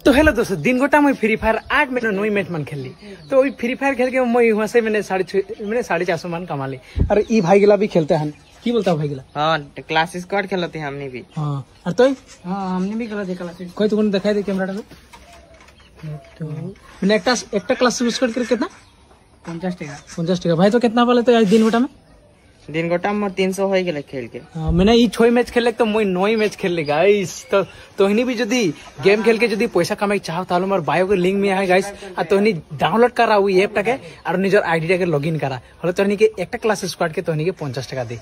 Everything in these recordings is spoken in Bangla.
तो हेलो दोस्तों, दिन गोटा मैं फ्री फायर 8 मिनट 9 मिनट मन खेली। तो वही फ्री फायर खेल के मैं वहाँ से मैंने 450 मन कमा ली। और ई भाई गिला भी खेलते हैं, की बोलता है भाई गिला? हाँ, क्लास स्क्वाड खेलते हैं हमने भी। हाँ, और तो हाँ, हमने भी खेला क्लास। कोई तो दिखाई दे कैमरा में। तो मैंने एक क्लास स्क्वाड करके कितना 50 टका भाई। तो कितना वाले तो आज दिन गोटा में? दिन गोटा में 300 हो गए खेल के। मैंने ये 6 मैच खेले तो मैं 9 मैच खेल गाइस। तो हिनी भी जदी गेम खेल के जदी पैसा कमाई चाहो तालो मोर बायो के लिंक में है गाइस। आ तो हिनी डाउनलोड करा हुई ऐप टाके और निजर आईडी टाके लॉगिन करा हले तो हिनी के एक क्लास स्क्वाड के तो हिनी के 50 टका दे।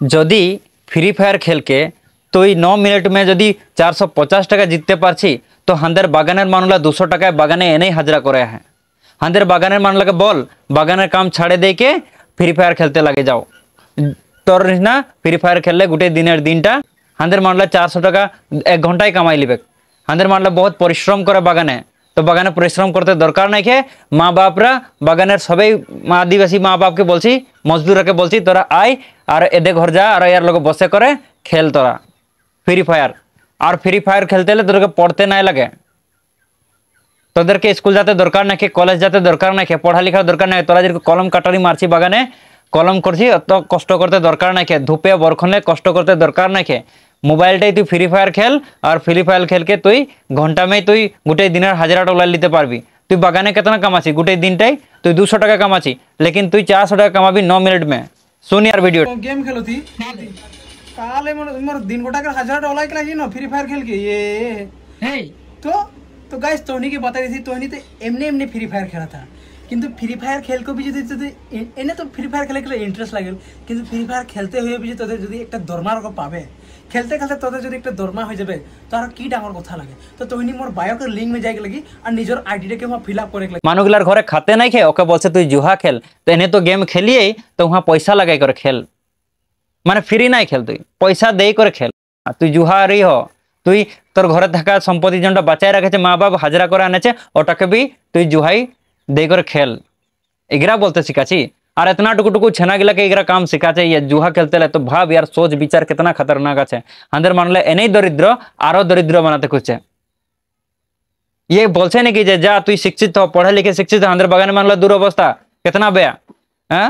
जदि फ्री फायर खेल के तो 9 मिनट में जदि 450 टका जीतते पारछि तो हांदेर बागानेर मानुला 200 टका बागाने एने हाजरा करे है। हांदेर बागानेर मानुला के बोल बागानेर काम छाड़े दे के फ्री फायर खेलते लगे जाओ। তোর না ফ্রি ফায়ার খেললে গোটে দিনের দিনটা হাঁদের মানলা 400 টাকা 1 ঘন্টায় কামাই লিবে। হাঁদের মানলা বহুত পরিশ্রম করে বাগানে, তো বাগানে পরিশ্রম করতে দরকার নাই খে মা বাপরা বাগানের সবাই আদিবাসী মা বাপকে বলছি মজদুরকে বলছি তোরা আয় আর এদের ঘর যা আর ইয়ার লোক বসে করে খেল তোরা ফ্রি ফায়ার। আর ফ্রি ফায়ার খেলতে হলে তোদেরকে পড়তে নাই লাগে, তোদেরকে স্কুল যাতে দরকার নাই, কলেজ যাতে দরকার নাই, পড়ালেখার দরকার নাই। তোরা যেরকম কলম কাটারি মারছি বাগানে কলম করছি অত কষ্ট করতে দরকার নাই, ধূপে বরখনে কষ্ট করতে দরকার নাই। মোবাইলটাই তুই ফ্রি ফায়ার খেল আর ফ্রি ফায়ার খেলকে তুই ঘন্টা में তুই গোটে দিনের হাজারা টাকা নিতে পারবি। তুই বাগানে কেতনা কামাছি গোটে দিনটাই তুই 200 টাকা কামাছি, लेकिन তুই 400 টাকা কামাবি 9 मिनट में। सुन यार वीडियो गेम खेलो थी काले मोर दिन गोटा के 1000 डॉलर के लागी ना फ्री फायर खेल के ये है। तो गाइस तोहनी की बता रही थी तोहनी तो एमने फ्री फायर खेला था, किंतु फ्री फायर खेल को भी जो एने तो फ्री फायर खेले इंटरेस्ट लगे, किंतु फ्री फायर खेलते हुए भी जो एक दरमा रकम पाबे खेलते खेलते तोদের যদি একটা দরমা হয়ে যাবে তো আর কি ডাঙর কথা লাগে। তো তোহিনী মোর বায়ো के लिंक में जाके लगी और निजर आईडी के वहां फिल अप करे लगी। मानुगलार घरे खाते नहीं खे ओके बोलছে তুই जुहा खेल, तो एने तो गेम खेलिए तो वहां पैसा लगाई कर खेल, माने फ्री नहीं खेल तुई पैसा देई कर खेल। তুই जुहा रही हो তুই তোর ঘরে থাকা সম্পত্তি যেটা বাঁচায় রাখেছে মা বাপ হাজরা করে আনেছে ওটাকে भी তুই जुहाई दे कर खेल। एगरा बोलते सिखाची और इतना टुकु छेना गिला के एगरा काम सिखाचे ये जुहा खेलते ले। तो भाव यार सोच विचार कितना खतरनाक আছে। हांदेर मानले एने दरिद्र आरो दरिद्र बनाते खुঁজছে। ये बोलছে নাকি যে যা তুই শিক্ষিত हो पढ़े लिखे शिक्षित हांदेर बागाने मानला दुरवस्था कितना बेया। হ্যাঁ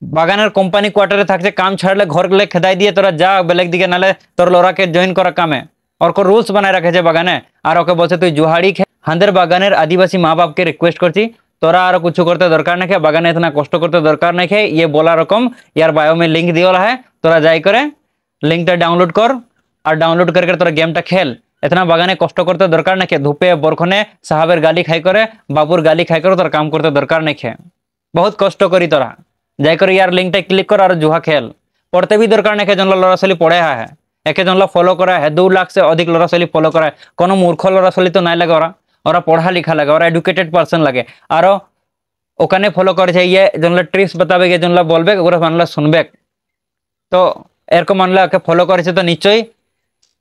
বাগানের কোম্পানি কোয়ার্টারে থাকছে কাম ছাড়লে ঘর লে খেদাই দিয়ে তোরা যা বেলেগ দিকে নালে তোর লোরাকে জয়েন করা কামে और को रूल्स बनाए रखे बागाने और ओके बोलছে তুই जुहाड़ी खे। हांदेर बागानेर आदिवासी माँ बाप के रिक्वेस्ट करছি তোরা আর कुछ करते दरकार नहीं, बागाने इतना कष्ट करते दरकार नहीं। ये बोला रकम यार बायो में लिंक दिया है, तोरा जाई करे लिंकटा डाउनलोड कर और डाउनलोड करके तोरा गेमटा खेल। इतना बागाने कष्ट करते दरकार नहीं, धूपे बरखने साहबेर गाली खाई करे बाबूर गाली खाई करे तोरा काम करते दरकार नहीं। बहुत कष्ट करी तोरा जाई करे यार लिंकटा क्लिक कर और जुहा खेल। पढ़ते भी दरकार नहीं, जन लड़ा छाली पढ़े है एक जनला फॉलो करा है 2 लाख से अधिक लड़ा छाली फॉलो करा है। कोनो मूर्ख लड़ा छाली तो नहीं लगे ওরা পড়া লিখা লাগে, ওরা এডুকেটেড পারসন লাগে। আর ওখানে ফলো করেছে ইয়ে জনলা ট্রিক্স बताবে গে জনলা বলবে ওরা মানলা শুনবে। তো এরকম মানলা ওকে ফলো করেছে তো নিশ্চয়ই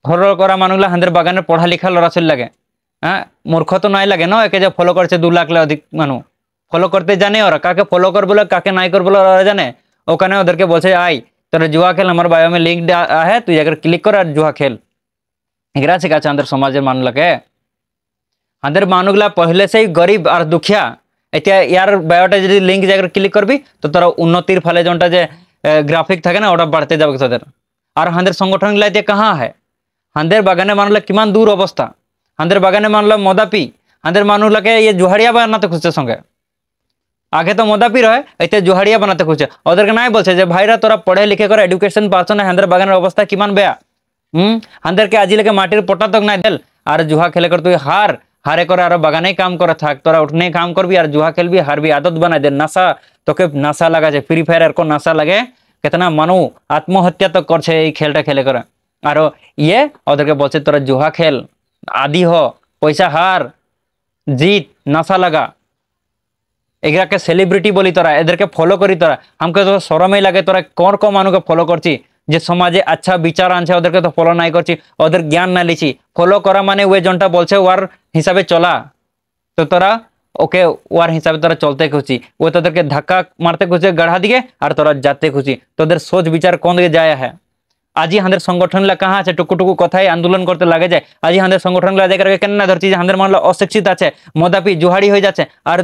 ফলো করা মানুষগুলা হাঁদের বাগানে পড়া লিখা লড়াছড়ি লাগে। হ্যাঁ মূর্খ তো নাই লাগে না, একে যে ফলো করেছে 2 লাখ অধিক মানুষ ফলো করতে জানে। ওরা কাকে ফলো কর বলে কাকে নাই কর বলে ওরা জানে। ওখানে ওদেরকে বলছে আই তোরা जुआ खेल আমার বায়ো में লিংক है তুই जाकर क्लिक कर और जुआ खेल। এগুলা শিখাচ্ছে আমাদের সমাজের মানুষগুলাকে। हांदेर मानुगला पहले से ही गरीब और दुखिया एटा यार बायोटा यदि लिंक जाकर क्लिक करबी तो तोरा उन्नतिर फले जोनटा जे ग्राफिक থাকে না ওটা বাড়তে যাবে তোদের। আর हांदेर संगठनগুলা দিয়ে कहाँ है हांदेर बागाने मानुगला किमान दूर अवस्था। हांदेर बागाने मानुगला मदापी हांदेर मानुगलाके ये जुहाड़िया बानाते খুঁজছে সঙ্গে। आगे तो मदापी रहे एते जुहाड़िया बानाते খুঁজছে। ওদেরকে নাই বলছে যে ভাইরা তোরা পড়ে লিখে করে এডুকেশন পারছ না, हांदेर बागाনের অবস্থা কিমান বেয়া। हांदेरके আজিলেকে মাটির পটা তক নাই দেল আর जुहा खेले कर তুই हारे कर और बागाने काम करे थाक तोरा उठने काम करबी और जुहा खेलबी हारबी आदत बना दे। नशा तोके नशा लगा छे फ्री फायर को नशा लगे कितना मानु आत्महत्या तो करछे এই খেলটা খেলে করে। আর ये ওদেরকে বলছে তোরা जुहा खेल आदि हो पैसा हार जीत नशा लगा। एगरा के सेलिब्रिटी बोली तोरा एदेरके फॉलो करी तोरा हमके तो शरम ही लगे तोरा कौन को मानु के फॉलो करछी जे समाजे अच्छा विचार आनছে ওদেরকে तो फॉलो নাই করছি ওদের জ্ঞান না লিছি। फॉलो करा माने ওই জনটা বলছে ওর হিসাবে চলা তো তোরা ওকে ওর হিসাবে তোরা চলতে খুশি। ও তোদেরকে ধাক্কা মারতে খুশি গাড়া দিকে আর তোরা যাতে খুশি। তোদের সোচ বিচার কোন দিকে যায় है আজি আমাদের সংগঠন লা কাহা আছে টুকু টুকু কথাই আন্দোলন করতে লাগে যায় আজি আমাদের সংগঠন লা জায়গা কেন না ধরছি যে আমাদের মানুষ অশিক্ষিত আছে মদাপি জুহাড়ি হয়ে যাচ্ছে আর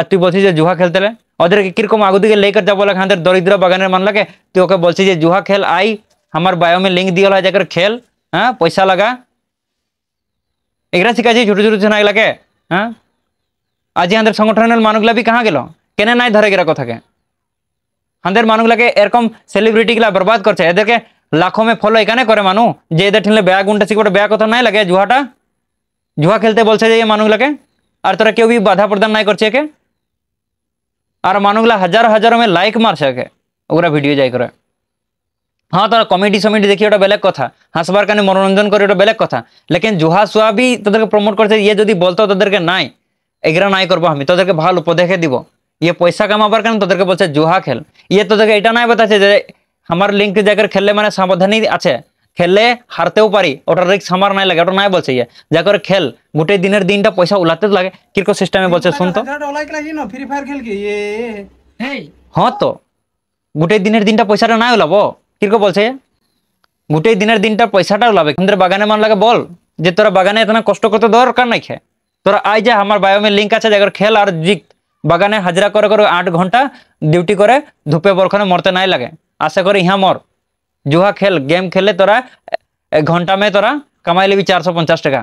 তুই বলছিস যে জুহা খেলতে ওদেরকে কিরকম আগু দিকে লেकर যাবো লাগে আমাদের দরিদ্র বাগানের মানলাকে তুই ওকে বলছিস যে জুহা খেল আই আমার বায়ো में লিঙ্ক দিয়ে যাकर খেল হ্যাঁ পয়সা লাগা এগুলা শিখাইছি ছোট ছোট ছেনাগুলাকে হ্যাঁ আজি আমাদের সংগঠনের মানুষগুলা বি কাহা গেল কেন নাই ধরে গেরা কথাকে আমাদের মানুষগুলাকে এরকম সেলিব্রিটি গুলা বরবাদ করছে এদেরকে লাখों में ফলো এখানে করে মানু যে এদের ঠিনলে বেয়া গুণটা শিখবে বেয়া কথা নাই লাগে জুহাটা জুহা খেলতে বলছে যে এই মানুষগুলাকে আর তোরা কেউ भी বাধা প্রদান নাই করছে একে আর মানুষগুলা হাজার হাজারোं में লাইক মারছে একে ওরা ভিডিও যাই করে हाँ তোরা কমেডি সমেডি দেখি ওটা বেলেগ কথা হাসবার কানে মনোরঞ্জন করে ওটা বেলেগ কথা লেকিন জুহা সুয়া भी তোদেরকে প্রমোট করছে ইয়ে যদি বলতো তোদেরকে নাই এগুলা নাই করবো আমি তোদেরকে ভালো উপদেশে দিব ইয়ে পয়সা কামাবার কারণে তোদেরকে বলছে জুহা খেল ইয়ে তোদেরকে এটা নাই বাতাছে যে আমার লিঙ্ক জায়গায় খেললে মানে সাবধানী আছে খেললে হারতেও পারি ওটার রিস্ক আমার নাই লাগে ওটা নাই বলছে ইয়ে যা করে খেল গোটে দিনের দিনটা পয়সা উলাতে লাগে কিরকম সিস্টেমে বলছে শুনতো ফ্রি ফায়ার খেল কি হ্যাঁ তো গোটে দিনের দিনটা পয়সাটা নাই ওলাবো কিরকম বলছে গোটে দিনের দিনটা পয়সাটা উলাবে আমাদের বাগানে মান লাগে বল যে তোরা বাগানে এত কষ্ট করতে দরকার নাই খে তোরা আই যা আমার বায়ো में লিঙ্ক আছে জায়গার খেল আর জিত বাগানে হাজরা করে করে 8 ঘন্টা ডিউটি করে ধূপে বরখানে মরতে নাই লাগে আশা করি ইহা মর জুহা খেল গেম খেলে তোরা 1 ঘন্টা में তোরা কামাই লিবি 450 টাকা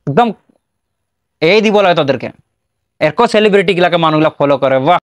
একদম এই দিব লাগে তোদেরকে এরকম সেলিব্রিটি গুলাকে মানুষগুলা ফলো করে বাহ